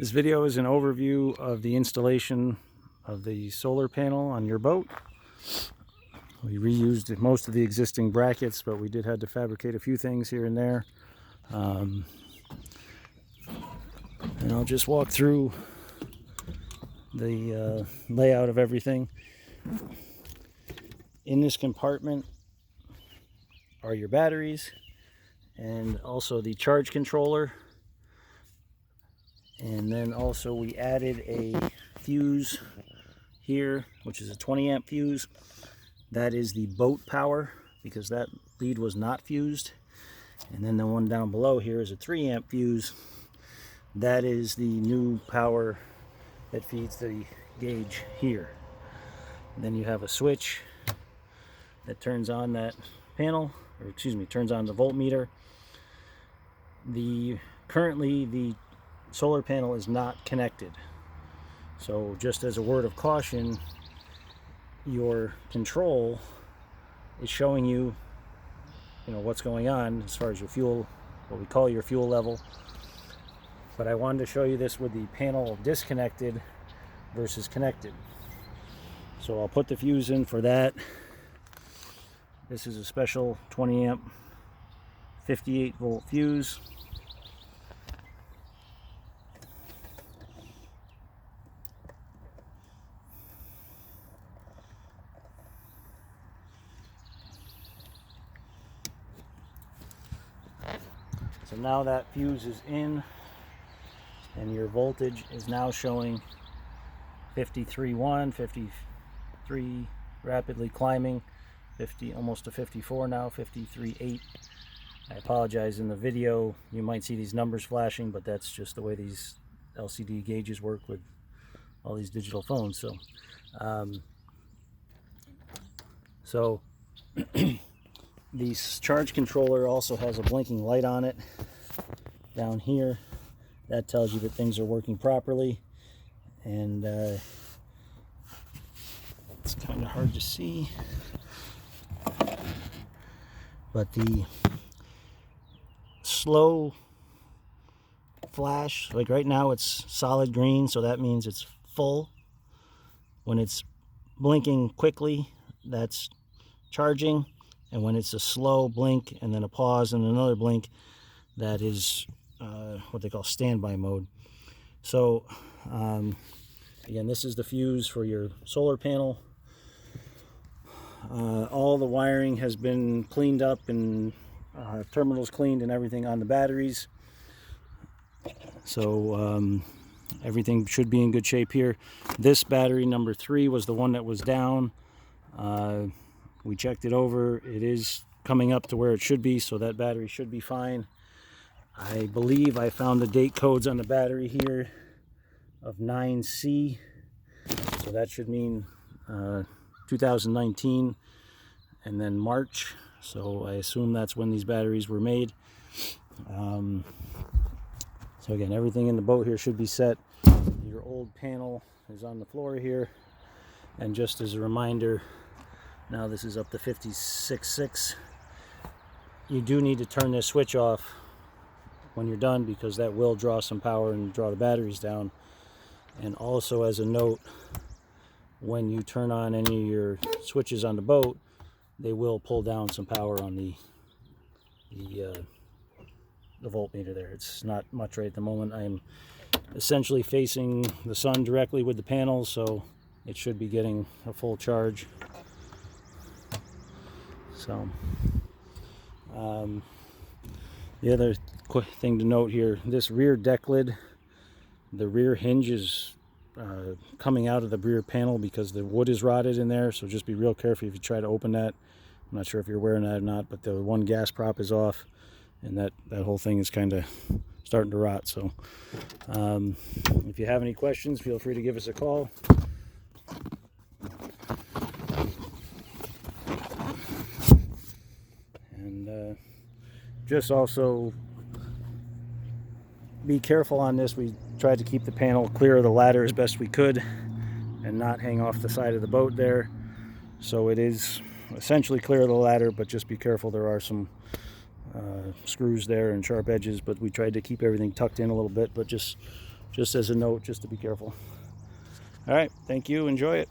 This video is an overview of the installation of the solar panel on your boat. We reused most of the existing brackets, but we did have to fabricate a few things here and there. And I'll just walk through the layout of everything. In this compartment are your batteries and also the charge controller. And then also we added a fuse here, which is a 20 amp fuse. That is the boat power, because that lead was not fused. And then the one down below here is a 3 amp fuse. That is the new power that feeds the gauge here. And then you have a switch that turns on that panel, or excuse me, turns on the voltmeter. Currently the solar panel is not connected, so just as a word of caution, your control is showing you what's going on as far as your fuel, what we call your fuel level. But I wanted to show you this with the panel disconnected versus connected. So I'll put the fuse in for that. This is a special 20 amp 58 volt fuse. So now that fuse is in, and your voltage is now showing 53.1, 53, rapidly climbing, 50, almost to 54 now, 53.8. I apologize, in the video you might see these numbers flashing, but that's just the way these LCD gauges work with all these digital phones. So the charge controller also has a blinking light on it down here. That tells you that things are working properly, and it's kind of hard to see, but the slow flash, like right now it's solid green, so that means it's full. When it's blinking quickly, that's charging. And when it's a slow blink and then a pause and another blink, that is what they call standby mode. So again, this is the fuse for your solar panel. All the wiring has been cleaned up and terminals cleaned and everything on the batteries. So everything should be in good shape here. This battery number 3 was the one that was down. We checked it over. It is coming up to where it should be, so that battery should be fine. I believe I found the date codes on the battery here of 9C, so that should mean 2019 and then March, so I assume that's when these batteries were made. So again, everything in the boat here should be set. Your old panel is on the floor here, and just as a reminder, now this is up to 56.6. You do need to turn this switch off when you're done, because that will draw some power and draw the batteries down. And also, as a note, when you turn on any of your switches on the boat, they will pull down some power on the voltmeter there. It's not much right at the moment. I'm essentially facing the sun directly with the panels, so it should be getting a full charge. So the other quick thing to note here, this rear deck lid, the rear hinge is coming out of the rear panel because the wood is rotted in there, so just be real careful if you try to open that. I'm not sure if you're wearing that or not, but the one gas prop is off, and that whole thing is kind of starting to rot. So if you have any questions, feel free to give us a call. And just also be careful on this. We tried to keep the panel clear of the ladder as best we could and not hang off the side of the boat there. So it is essentially clear of the ladder, but just be careful. There are some screws there and sharp edges, but we tried to keep everything tucked in a little bit. But just just as a note, just to be careful. All right, thank you. Enjoy it.